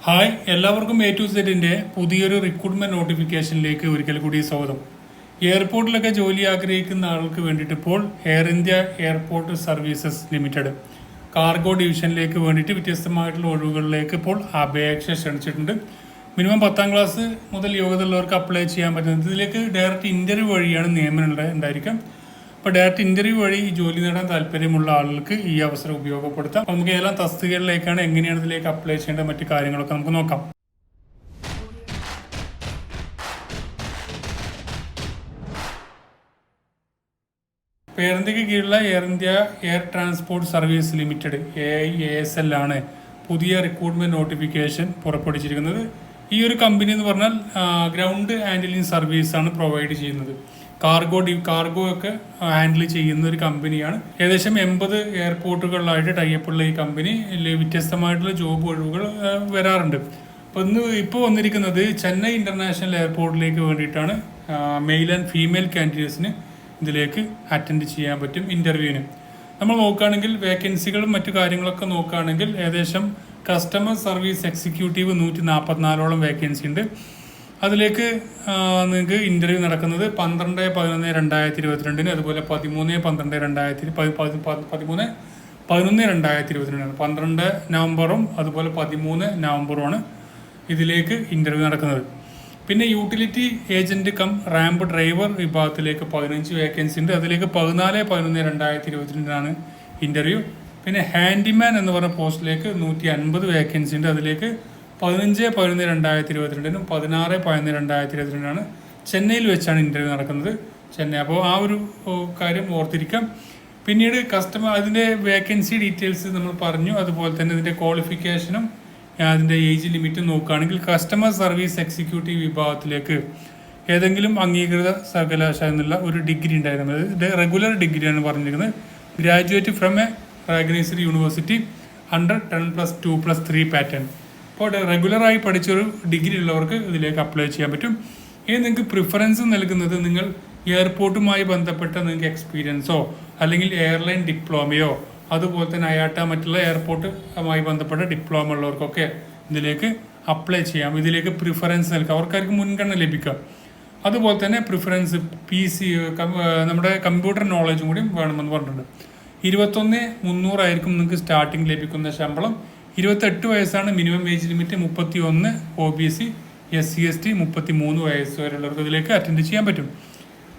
Hi, എല്ലാവർക്കും A to Zന്റെ പുതിയൊരു recruitment നോട്ടിഫിക്കേഷനിലേക്ക് ഒരിക്കൽ കൂടി സ്വാഗതം. എയർപോർട്ടിലൊക്കെ ജോലി ആഗ്രഹിക്കുന്ന ആൾക്ക് വേണ്ടിയിട്ട് ഇപ്പോൾ air India airport services limited cargo ഡിവിഷനിലേക്ക് വേണ്ടിയിട്ട് വ്യത്യസ്തമായിട്ടുള്ള ഒഴിവുകളിലേക്ക് ഇപ്പോൾ അപേക്ഷ ക്ഷണിച്ചിട്ടുണ്ട്. മിനിമം 10ാം ക്ലാസ് മുതൽ യോഗ്യത ഉള്ളവർക്ക് അപ്ലൈ ചെയ്യാൻ പറ്റുന്നത്. ഇതിലേക്ക് ഡയറക്റ്റ് ഇൻ്റർവ്യൂ വഴിയാണ് നിയമനം ഉണ്ടായിരിക്കും. അപ്പോൾ ഡയറക്റ്റ് ഇൻ്റർവ്യൂ വഴി ജോലി നേടാൻ താല്പര്യമുള്ള ആളുകൾക്ക് ഈ അവസരം ഉപയോഗപ്പെടുത്താം. നമുക്ക് ഏതെല്ലാം തസ്തികകളിലേക്കാണ്, എങ്ങനെയാണ് ഇതിലേക്ക് അപ്ലൈ ചെയ്യേണ്ട മറ്റു കാര്യങ്ങളൊക്കെ നമുക്ക് നോക്കാം. എയർ ഇന്ത്യക്ക് കീഴിലുള്ള air India air transport service limited AIASL ആണ് പുതിയ റിക്രൂട്ട്മെന്റ് നോട്ടിഫിക്കേഷൻ പുറപ്പെടുവിച്ചിരിക്കുന്നത്. ഈ ഒരു കമ്പനി എന്ന് പറഞ്ഞാൽ ഗ്രൗണ്ട് ഹാൻഡിലിംഗ് സർവീസ് ആണ് പ്രൊവൈഡ് ചെയ്യുന്നത്. കാർഗോ ഒക്കെ ഹാൻഡിൽ ചെയ്യുന്ന ഒരു കമ്പനിയാണ്. ഏകദേശം 80 എയർപോർട്ടുകളിലായിട്ട് ടൈപ്പുള്ള ഈ കമ്പനി വ്യത്യസ്തമായിട്ടുള്ള ജോബ് ഒഴിവുകൾ വരാറുണ്ട്. അപ്പോൾ ഇപ്പോൾ വന്നിരിക്കുന്നത് ചെന്നൈ ഇന്റർനാഷണൽ എയർപോർട്ടിലേക്ക് വേണ്ടിയിട്ടാണ്. മെയിൽ ആൻഡ് ഫീമെയിൽ കാൻഡിഡേറ്റ്സിന് ഇതിലേക്ക് അറ്റൻഡ് ചെയ്യാൻ പറ്റും ഇന്റർവ്യൂവിന്. നമ്മൾ നോക്കുകയാണെങ്കിൽ വേക്കൻസികളും മറ്റു കാര്യങ്ങളൊക്കെ നോക്കുകയാണെങ്കിൽ ഏകദേശം കസ്റ്റമർ സർവീസ് എക്സിക്യൂട്ടീവ് 144ഓളം വേക്കൻസി ഉണ്ട്. അതിലേക്ക് നിങ്ങൾക്ക് ഇൻ്റർവ്യൂ നടക്കുന്നത് 12/11/2022, അതുപോലെ 13/12/2022, 12 നവംബറും അതുപോലെ 13 നവംബറുമാണ് ഇതിലേക്ക് ഇൻ്റർവ്യൂ നടക്കുന്നത്. പിന്നെ utility agent cum ramp driver വിഭാഗത്തിലേക്ക് 15 വേക്കൻസി ഉണ്ട്. അതിലേക്ക് 14/11/2022 ഇൻ്റർവ്യൂ. പിന്നെ ഹാൻഡിമാൻ എന്ന് പറഞ്ഞ പോസ്റ്റിലേക്ക് 150 വേക്കൻസി ഉണ്ട്. അതിലേക്ക് 15/11/2022, 16/11/2022 ചെന്നൈയിൽ വെച്ചാണ് ഇൻ്റർവ്യൂ നടക്കുന്നത്. ചെന്നൈ. അപ്പോൾ ആ ഒരു കാര്യം ഓർത്തിരിക്കാം. പിന്നീട് അതിൻ്റെ വേക്കൻസി ഡീറ്റെയിൽസ് നമ്മൾ പറഞ്ഞു. അതുപോലെ തന്നെ ഇതിൻ്റെ ക്വാളിഫിക്കേഷനും അതിൻ്റെ ഏജ് ലിമിറ്റും നോക്കുകയാണെങ്കിൽ കസ്റ്റമർ സർവീസ് എക്സിക്യൂട്ടീവ് വിഭാഗത്തിലേക്ക് ഏതെങ്കിലും അംഗീകൃത സർവകലാശാല എന്നുള്ള ഒരു ഡിഗ്രി ഉണ്ടായിരുന്നത്. ഇത് റെഗുലർ ഡിഗ്രിയാണ് പറഞ്ഞിരിക്കുന്നത്. Graduate from A recognised university under 10+2+3 pattern. അപ്പോൾ റെഗുലറായി പഠിച്ചൊരു ഡിഗ്രി ഉള്ളവർക്ക് ഇതിലേക്ക് അപ്ലൈ ചെയ്യാൻ പറ്റും. ഇനി നിങ്ങൾക്ക് പ്രിഫറൻസ് നൽകുന്നത് നിങ്ങൾ എയർപോർട്ടുമായി ബന്ധപ്പെട്ട നിങ്ങൾക്ക് എക്സ്പീരിയൻസോ അല്ലെങ്കിൽ എയർലൈൻ ഡിപ്ലോമയോ അതുപോലെ തന്നെ അയാട്ട മറ്റുള്ള എയർപോർട്ടുമായി ബന്ധപ്പെട്ട ഡിപ്ലോമ ഉള്ളവർക്കൊക്കെ ഇതിലേക്ക് അപ്ലൈ ചെയ്യാം. ഇതിലേക്ക് പ്രിഫറൻസ് നൽകാം, അവർക്കാർക്ക് മുൻഗണന ലഭിക്കാം. അതുപോലെ തന്നെ പ്രിഫറൻസ് PC നമ്മുടെ കമ്പ്യൂട്ടർ നോളജും കൂടി വേണമെന്ന് പറഞ്ഞിട്ടുണ്ട്. 21,300 ആയിരിക്കും നിങ്ങൾക്ക് സ്റ്റാർട്ടിങ് ലഭിക്കുന്ന ശമ്പളം. 28 വയസ്സാണ് minimum age limit. 31 OBC, SC ST 33 വയസ്സ് വരെയുള്ളവർക്ക് ഇതിലേക്ക് അറ്റൻഡ് ചെയ്യാൻ പറ്റും.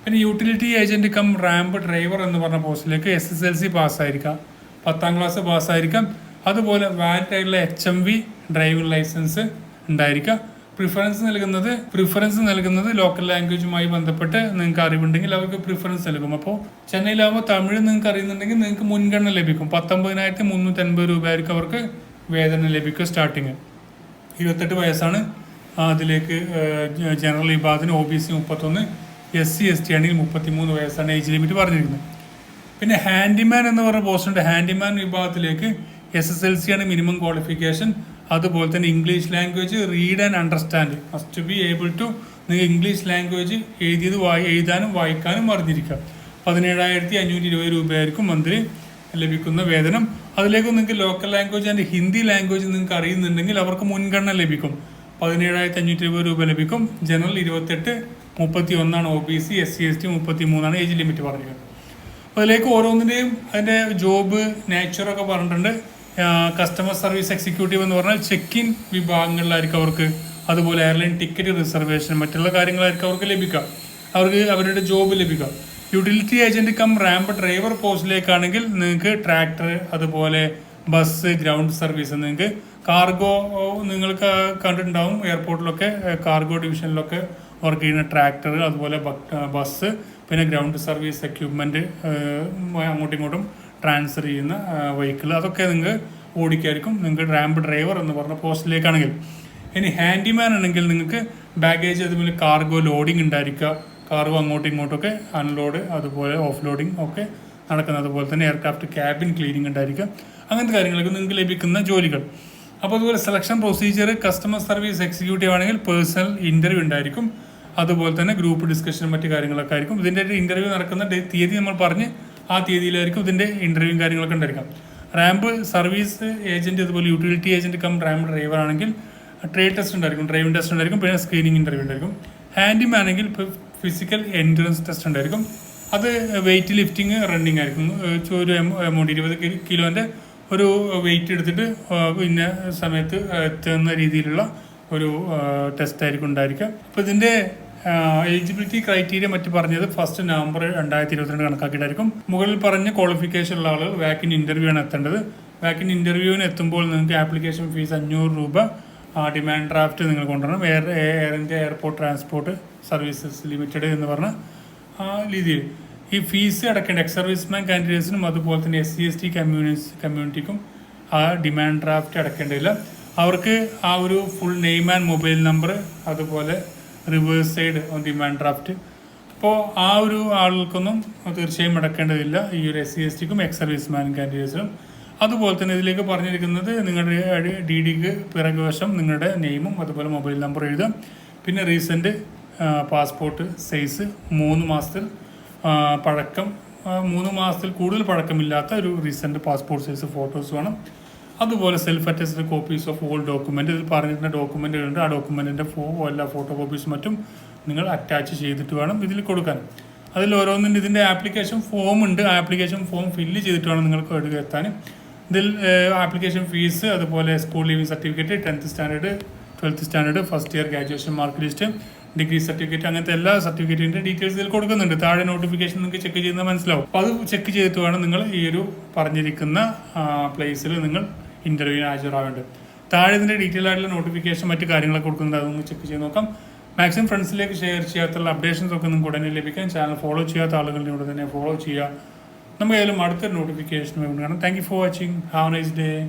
പിന്നെ utility agent cum ramp driver എന്ന് പറഞ്ഞ പോസ്റ്റിലേക്ക് SSLC പാസ്സായിരിക്കാം, 10ാം ക്ലാസ് പാസ്സായിരിക്കാം. അതുപോലെ വാലിഡ് ആയിട്ടുള്ള HMV ഡ്രൈവിംഗ് ലൈസൻസ് ഉണ്ടായിരിക്കാം. പ്രിഫറൻസ് നൽകുന്നത് ലോക്കൽ ലാംഗ്വേജുമായി ബന്ധപ്പെട്ട് നിങ്ങൾക്ക് അറിവുണ്ടെങ്കിൽ അവർക്ക് പ്രിഫറൻസ് നൽകും. അപ്പോൾ ചെന്നൈയിലാകുമ്പോൾ തമിഴ് നിങ്ങൾക്ക് അറിയുന്നുണ്ടെങ്കിൽ നിങ്ങൾക്ക് മുൻഗണന ലഭിക്കും. 19,350 രൂപ ആയിരിക്കും അവർക്ക് വേതനം ലഭിക്കുക സ്റ്റാർട്ടിങ്. 28 വയസ്സാണ് അതിലേക്ക് ജനറൽ വിഭാഗത്തിന്. OBC 31, SC ST ആണെങ്കിൽ 33 വയസ്സാണ് ഏജ് ലിമിറ്റ് പറഞ്ഞിരിക്കുന്നത്. പിന്നെ ഹാൻഡിമാൻ എന്ന് പറഞ്ഞ പോസ്റ്റ് ഉണ്ട്. ഹാൻഡിമാൻ വിഭാഗത്തിലേക്ക് SSLC ആണ് മിനിമം ക്വാളിഫിക്കേഷൻ. അതുപോലെ തന്നെ English language read and understand must be able to. നിങ്ങൾ ഇംഗ്ലീഷ് ലാംഗ്വേജ് എഴുതാനും വായിക്കാനും അറിഞ്ഞിരിക്കാം. 17,520 രൂപയായിരിക്കും മന്ത്ലി ലഭിക്കുന്ന വേതനം. അതിലേക്ക് നിങ്ങൾക്ക് local language and Hindi language നിങ്ങൾക്ക് അറിയുന്നുണ്ടെങ്കിൽ അവർക്ക് മുൻഗണന ലഭിക്കും. 17,520 രൂപ ലഭിക്കും. General 28, 31 OBC, SC ST 33 age limit പറഞ്ഞത്. അതിലേക്ക് ഓരോന്നിൻ്റെയും അതിൻ്റെ ജോബ് നേച്ചറൊക്കെ പറഞ്ഞിട്ടുണ്ട്. കസ്റ്റമർ സർവീസ് എക്സിക്യൂട്ടീവ് എന്ന് പറഞ്ഞാൽ ചെക്ക് ഇൻ വിഭാഗങ്ങളിലായിരിക്കും അവർക്ക്. അതുപോലെ എയർലൈൻ ടിക്കറ്റ് റിസർവേഷൻ മറ്റുള്ള കാര്യങ്ങളായിരിക്കും അവർക്ക് ലഭിക്കുക. അവർക്ക് അവരുടെ ജോബ് ലഭിക്കുക. Utility agent cum ramp driver പോസ്റ്റിലേക്കാണെങ്കിൽ നിങ്ങൾക്ക് ട്രാക്ടർ, അതുപോലെ ബസ്, ഗ്രൗണ്ട് സർവീസ്. നിങ്ങൾക്ക് കാർഗോ നിങ്ങൾക്ക് കണ്ടിട്ടുണ്ടാവും എയർപോർട്ടിലൊക്കെ, കാർഗോ ഡിവിഷനിലൊക്കെ വർക്ക് ചെയ്യുന്ന ട്രാക്ടർ, അതുപോലെ ബസ്, പിന്നെ ഗ്രൗണ്ട് സർവീസ് എക്യുപ്മെൻറ്റ്, അങ്ങോട്ടും ഇങ്ങോട്ടും ട്രാൻസ്ഫർ ചെയ്യുന്ന വെഹിക്കിൾ, അതൊക്കെ നിങ്ങൾക്ക് ഓടിക്കായിരിക്കും നിങ്ങൾക്ക് റാമ്പ് ഡ്രൈവർ എന്ന് പറഞ്ഞ പോസ്റ്റിലേക്കാണെങ്കിൽ. ഇനി ഹാൻഡിമാൻ ആണെങ്കിൽ നിങ്ങൾക്ക് ബാഗേജ്, അതുപോലെ കാർഗോ ലോഡിങ് ഉണ്ടായിരിക്കുക. കാർഗോ അങ്ങോട്ടും ഇങ്ങോട്ടൊക്കെ അൺലോഡ്, അതുപോലെ ഓഫ് ലോഡിങ് ഒക്കെ നടക്കുന്നത്. അതുപോലെ തന്നെ എയർക്രാഫ്റ്റ് ക്യാബിൻ ക്ലീനിങ് ഉണ്ടായിരിക്കുക. അങ്ങനത്തെ കാര്യങ്ങളൊക്കെ നിങ്ങൾക്ക് ലഭിക്കുന്ന ജോലികൾ. അപ്പോൾ അതുപോലെ selection procedure customer service executive ആണെങ്കിൽ പേഴ്സണൽ ഇൻ്റർവ്യൂ ഉണ്ടായിരിക്കും. അതുപോലെ തന്നെ ഗ്രൂപ്പ് ഡിസ്കഷനും മറ്റു കാര്യങ്ങളൊക്കെ ആയിരിക്കും. ഇതിൻ്റെ ഇൻ്റർവ്യൂ നടക്കുന്ന തീയതി നമ്മൾ പറഞ്ഞ് ആ തീയതിയിലായിരിക്കും ഇതിൻ്റെ ഇൻ്റർവ്യൂവും കാര്യങ്ങളൊക്കെ ഉണ്ടായിരിക്കാം. റാമ്പ് സർവീസ് ഏജൻറ്റ്, അതുപോലെ utility agent cum ramp driver ആണെങ്കിൽ ട്രേഡ് ടെസ്റ്റ് ഉണ്ടായിരിക്കും, ഡ്രൈവിംഗ് ടെസ്റ്റ് ഉണ്ടായിരിക്കും, പിന്നെ സ്ക്രീനിങ് ഇൻ്റർവ്യൂ ഉണ്ടായിരിക്കും. ഹാൻഡിമാൻ ആണെങ്കിൽ ഇപ്പോൾ ഫിസിക്കൽ എൻഡുറൻസ് ടെസ്റ്റ് ഉണ്ടായിരിക്കും. അത് വെയിറ്റ് ലിഫ്റ്റിംഗ്, റണ്ണിങ് ആയിരിക്കും. ഒരു എമൗണ്ട് 20 കിലോൻ്റെ ഒരു വെയിറ്റ് എടുത്തിട്ട് പിന്നെ സമയത്ത് എത്തുന്ന രീതിയിലുള്ള ഒരു ടെസ്റ്റ് ആയിരിക്കും ഉണ്ടായിരിക്കുക. അപ്പോൾ ഇതിൻ്റെ എലിജിബിലിറ്റി ക്രൈറ്റീരിയ മറ്റ് പറഞ്ഞത് 1 നവംബർ 2022 കണക്കാക്കിയിട്ടായിരിക്കും. മുകളിൽ പറഞ്ഞ ക്വാളിഫിക്കേഷൻ ഉള്ള ആളുകൾ വാക്കിൻ ഇൻ്റർവ്യൂ ആണ് എത്തേണ്ടത്. വാക്കിൻ ഇൻ്റർവ്യൂവിന് എത്തുമ്പോൾ നിങ്ങൾക്ക് ആപ്ലിക്കേഷൻ ഫീസ് 500 രൂപ, ഡിമാൻഡ് ഡ്രാഫ്റ്റ് നിങ്ങൾ കൊണ്ടുവരണം. Air India airport transport services limited എന്ന് പറഞ്ഞ ആ രീതിയിൽ ഈ ഫീസ് അടക്കേണ്ട എക്സ് സർവീസ്മാൻ കാൻഡിഡേറ്റ്സിനും അതുപോലെ തന്നെ SC/ST കമ്മ്യൂണിറ്റിക്കും ആ ഡിമാൻഡ് ഡ്രാഫ്റ്റ് അടക്കേണ്ടതില്ല. അവർക്ക് ആ ഒരു full name and mobile number, അതുപോലെ റിവേഴ്സ് സൈഡ് ഡിമാൻഡ് ഡ്രാഫ്റ്റ്. അപ്പോൾ ആ ഒരു ആളുകൾക്കൊന്നും തീർച്ചയായും അടക്കേണ്ടതില്ല, ഈ ഒരു SC/STക്കും എക്സ് സർവീസ്മാൻ കാൻഡിഡേറ്റ്സിനും. അതുപോലെ തന്നെ ഇതിലേക്ക് പറഞ്ഞിരിക്കുന്നത് നിങ്ങളുടെ DDക്ക് പിറകുവശം നിങ്ങളുടെ നെയിമും അതുപോലെ മൊബൈൽ നമ്പർ എഴുതാം. പിന്നെ റീസെൻറ്റ് പാസ്പോർട്ട് സൈസ് 3 മാസത്തിൽ പഴക്കം, 3 മാസത്തിൽ കൂടുതൽ പഴക്കമില്ലാത്ത ഒരു റീസെൻറ്റ് പാസ്പോർട്ട് സൈസ് ഫോട്ടോസ് വേണം. അതുപോലെ self attested copies of all document, ഇതിൽ പറഞ്ഞിരുന്ന ഡോക്യുമെൻറ്റുകളുണ്ട്, ആ ഡോക്യുമെൻറ്റിൻ്റെ എല്ലാ ഫോട്ടോ കോപ്പീസ് മറ്റും നിങ്ങൾ അറ്റാച്ച് ചെയ്തിട്ട് വേണം ഇതിൽ കൊടുക്കാൻ. അതിൽ ഓരോന്നിൻ്റെ ഇതിൻ്റെ ആപ്ലിക്കേഷൻ ഫോം ഉണ്ട്, ആ ആപ്ലിക്കേഷൻ ഫോം ഫില്ല് ചെയ്തിട്ട് വേണം നിങ്ങൾക്ക് എടുക്കുക എത്താൻ. ഇതിൽ ആപ്ലിക്കേഷൻ ഫീസ്, അതുപോലെ school leaving certificate, 10th standard, 12th standard, first year graduation mark list, degree certificate, അങ്ങനത്തെ എല്ലാ സർട്ടിഫിക്കറ്റിൻ്റെ ഡീറ്റെയിൽസ് ഇതിൽ കൊടുക്കുന്നുണ്ട്. താഴെ നോട്ടിഫിക്കേഷൻ നിങ്ങൾക്ക് ചെക്ക് ചെയ്യുന്നത് മനസ്സിലാവും. അപ്പോൾ അത് ചെക്ക് ചെയ്തിട്ട് വേണം നിങ്ങൾ ഈ ഒരു പറഞ്ഞിരിക്കുന്ന പ്ലേസിൽ നിങ്ങൾ ഇൻ്റർവ്യൂവിന് ഹാജരാവേണ്ടത്. താഴെ ഇതിൻ്റെ ഡീറ്റെയിൽ ആയിട്ടുള്ള നോട്ടിഫിക്കേഷൻ മറ്റു കാര്യങ്ങളൊക്കെ കൊടുക്കുന്നുണ്ട്, അതൊന്ന് ചെക്ക് ചെയ്ത് നോക്കാം. മാക്സിമം ഫ്രണ്ട്സിലേക്ക് ഷെയർ ചെയ്യാത്തുള്ള അപ്ഡേഷൻസ് ഒക്കെ നിങ്ങൾക്ക് ഉടനെ ലഭിക്കാൻ ചാനൽ ഫോളോ ചെയ്യാത്ത ആളുകളുടെ ഇവിടെ തന്നെ ഫോളോ ചെയ്യുക. നമുക്ക് ഏതായാലും അടുത്തൊരു നോട്ടിഫിക്കേഷൻ വേണം. Thank you for watching. Have A nice day.